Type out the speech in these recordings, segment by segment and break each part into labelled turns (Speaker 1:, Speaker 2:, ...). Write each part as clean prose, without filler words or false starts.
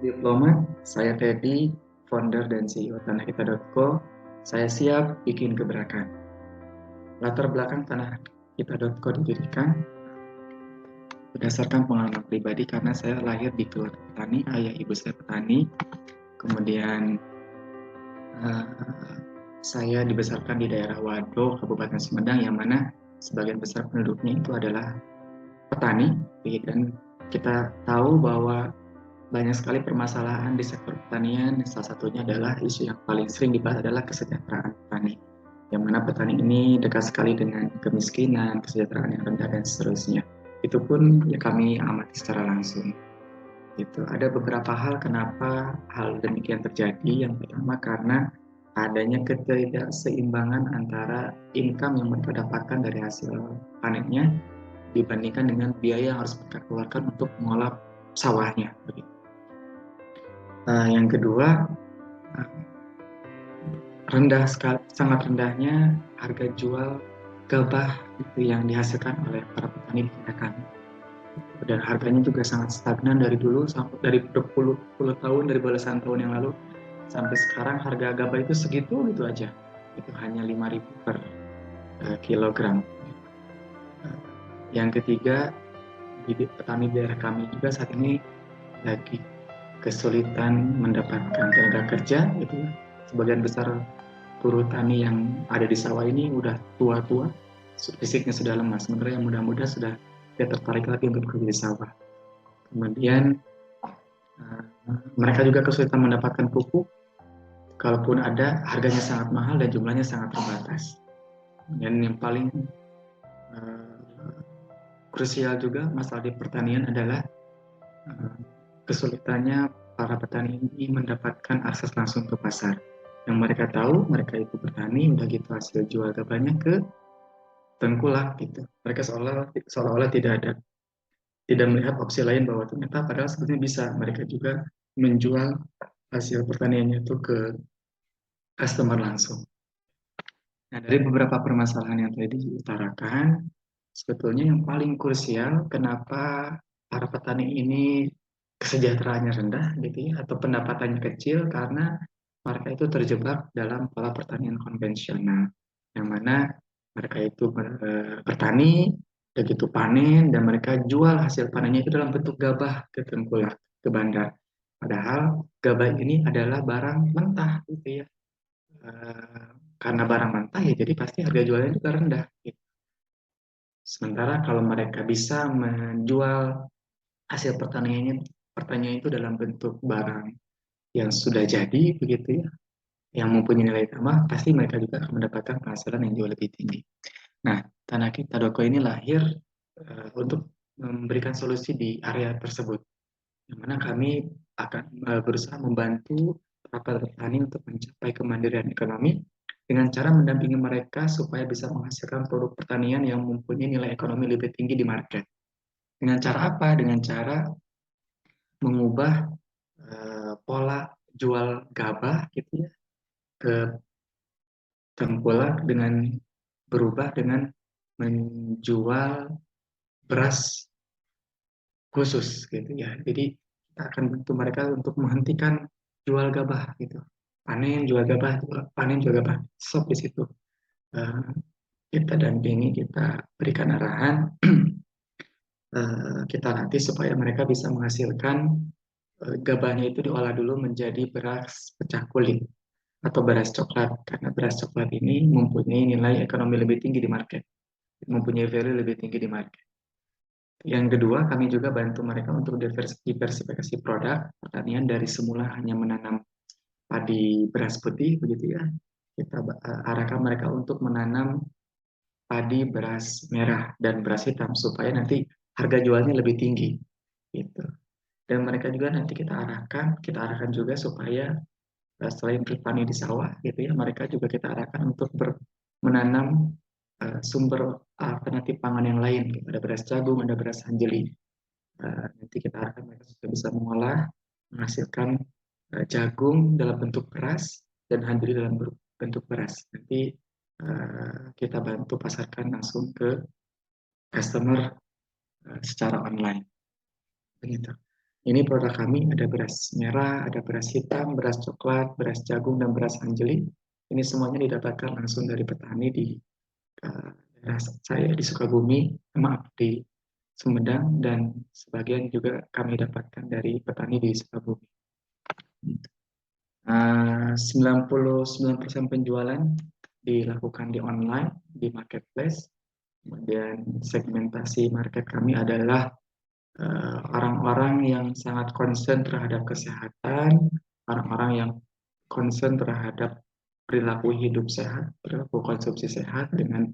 Speaker 1: Diplomat, saya Teddy, founder dan CEO tanahkita.co. Saya siap bikin gebrakan. Latar belakang tanahkita.co didirikan berdasarkan pengalaman pribadi karena saya lahir di keluarga petani, ayah ibu saya petani. Kemudian saya dibesarkan di daerah Wado, Kabupaten Sumedang, yang mana sebagian besar penduduknya itu adalah petani. Dan kita tahu bahwa banyak sekali permasalahan di sektor pertanian. Salah satunya adalah isu yang paling sering dibahas adalah kesejahteraan petani, yang mana petani ini dekat sekali dengan kemiskinan, kesejahteraan yang rendah, dan seterusnya. Itu pun ya kami amati secara langsung. Itu ada beberapa hal kenapa hal demikian terjadi. Yang pertama karena adanya ketidakseimbangan antara income yang mereka dapatkan dari hasil panennya dibandingkan dengan biaya yang harus mereka keluarkan untuk mengolah sawahnya. Yang kedua, sangat rendahnya harga jual gabah itu yang dihasilkan oleh para petani di daerah kami. Dan harganya juga sangat stagnan dari dulu, sampai dari berpuluh-puluh tahun, dari belasan tahun yang lalu sampai sekarang harga gabah itu segitu gitu aja. Itu hanya 5.000 per kilogram. Yang ketiga, petani daerah kami juga saat ini lagi kesulitan mendapatkan tenaga kerja gitu ya. Sebagian besar buruh tani yang ada di sawah ini udah tua-tua, fisiknya sudah lemas, sementara yang muda-muda sudah tidak tertarik lagi untuk bekerja di sawah. Kemudian mereka juga kesulitan mendapatkan pupuk, kalaupun ada harganya sangat mahal dan jumlahnya sangat terbatas. Dan yang paling krusial juga masalah di pertanian adalah kesulitannya para petani ini mendapatkan akses langsung ke pasar. Yang mereka tahu, mereka itu bertani, udah gitu hasil jual gabahnya ke tengkulak gitu. Mereka seolah-olah tidak melihat opsi lain bahwa ternyata padahal sebetulnya bisa mereka juga menjual hasil pertaniannya itu ke customer langsung. Nah, dari beberapa permasalahan yang tadi diutarakan, sebetulnya yang paling krusial kenapa para petani ini kesejahteraannya rendah gitu ya, atau pendapatannya kecil karena mereka itu terjebak dalam pola pertanian konvensional, yang mana mereka itu bertani, begitu panen, dan mereka jual hasil panennya itu dalam bentuk gabah ke tengkulak, ke bandar. Padahal gabah ini adalah barang mentah gitu ya. Karena barang mentah ya jadi pasti harga jualnya juga rendah gitu. Sementara kalau mereka bisa menjual hasil pertaniannya itu dalam bentuk barang yang sudah jadi begitu ya, yang mempunyai nilai tambah, pasti mereka juga akan mendapatkan penghasilan yang jauh lebih tinggi. Nah, Tanah Kita Doko ini lahir untuk memberikan solusi di area tersebut, yang mana kami akan berusaha membantu para petani untuk mencapai kemandirian ekonomi dengan cara mendampingi mereka supaya bisa menghasilkan produk pertanian yang mempunyai nilai ekonomi lebih tinggi di market. Dengan cara apa? Dengan cara mengubah pola jual gabah gitu ya ke tengkulak dengan berubah dengan menjual beras khusus gitu ya. Jadi kita akan bantu mereka untuk menghentikan jual gabah gitu. Panen jual gabah, stop di situ. Uh, kita dampingi, kita berikan arahan, kita latih supaya mereka bisa menghasilkan gabahnya itu diolah dulu menjadi beras pecah kulit atau beras coklat, karena beras coklat ini mempunyai nilai ekonomi lebih tinggi di market, mempunyai value lebih tinggi di market. Yang kedua, kami juga bantu mereka untuk diversifikasi produk pertanian dari semula hanya menanam padi beras putih begitu ya. Kita arahkan mereka untuk menanam padi beras merah dan beras hitam supaya nanti harga jualnya lebih tinggi gitu. Dan mereka juga nanti kita arahkan juga supaya selain bertani di sawah gitu ya, mereka juga kita arahkan untuk menanam sumber alternatif pangan yang lain. Ada beras jagung, ada beras hanjeli. Nanti kita arahkan mereka sudah bisa mengolah, menghasilkan jagung dalam bentuk beras dan hanjeli dalam bentuk beras. Nanti kita bantu pasarkan langsung ke customer secara online. Begitu. Ini produk kami, ada beras merah, ada beras hitam, beras coklat, beras jagung, dan beras anjeli. Ini semuanya didapatkan langsung dari petani di daerah saya di Sukabumi, maaf di Sumedang, dan sebagian juga kami dapatkan dari petani di Sukabumi. 99% penjualan dilakukan di online, di marketplace. Kemudian segmentasi market kami adalah orang-orang yang sangat concern terhadap kesehatan, orang-orang yang concern terhadap perilaku hidup sehat, perilaku konsumsi sehat dengan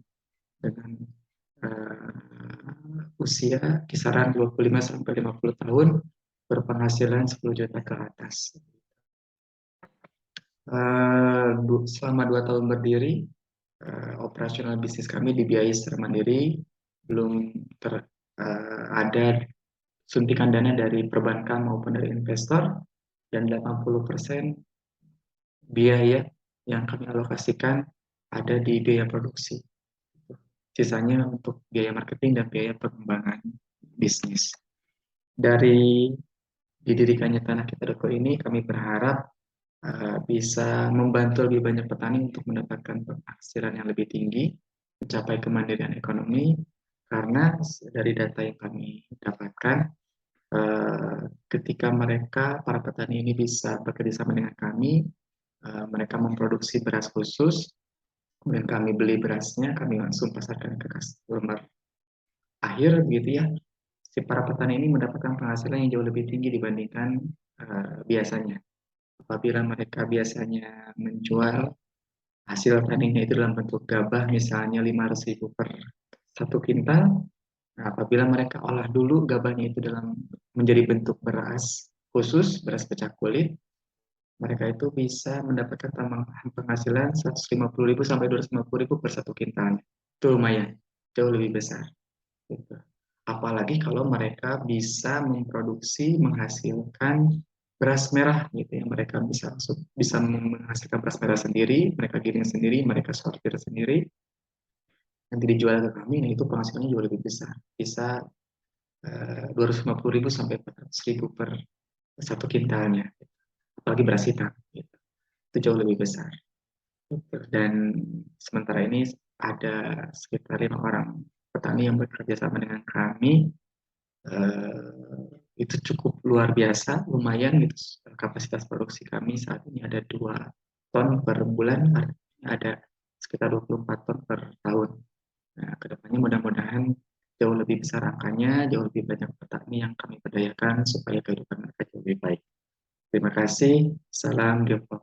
Speaker 1: usia kisaran 25 sampai 50 tahun, berpenghasilan 10 juta ke atas. Selama 2 tahun berdiri, operasional bisnis kami dibiayai secara mandiri, belum ada suntikan dana dari perbankan maupun dari investor, dan 80% biaya yang kami alokasikan ada di biaya produksi. Sisanya untuk biaya marketing dan biaya pengembangan bisnis. Dari didirikannya Tanah Kita.co ini, kami berharap bisa membantu lebih banyak petani untuk mendapatkan penghasilan yang lebih tinggi, mencapai kemandirian ekonomi, karena dari data yang kami dapatkan, ketika mereka, para petani ini bisa bekerja sama dengan kami, mereka memproduksi beras khusus, kemudian kami beli berasnya, kami langsung pasarkan ke customer akhir, gitu ya. Si para petani ini mendapatkan penghasilan yang jauh lebih tinggi dibandingkan biasanya. Apabila mereka biasanya menjual hasil taninya itu dalam bentuk gabah, misalnya 500.000 per 1 kintal, nah, apabila mereka olah dulu gabahnya itu dalam menjadi bentuk beras khusus, beras pecah kulit, mereka itu bisa mendapatkan tambahan penghasilan 150.000 sampai 250.000 per 1 kintal. Itu lumayan, jauh lebih besar. Gitu. Apalagi kalau mereka bisa memproduksi, menghasilkan beras merah, gitu ya. Mereka bisa menghasilkan beras merah sendiri, mereka giling sendiri, mereka sortir sendiri, nanti dijual ke kami, nah itu penghasilannya jauh lebih besar. Bisa 250.000 sampai 400.000 per 1 kintalnya. Apalagi beras hitam, gitu. Itu jauh lebih besar. Gitu. Dan sementara ini ada sekitar 5 orang petani yang bekerja sama dengan kami. Itu cukup luar biasa, lumayan gitu. Kapasitas produksi kami saat ini ada 2 ton per bulan, artinya ada sekitar 24 ton per tahun. Nah, kedepannya mudah-mudahan jauh lebih besar angkanya, jauh lebih banyak petani yang kami berdayakan supaya kehidupan mereka jauh lebih baik. Terima kasih. Salam Geopo.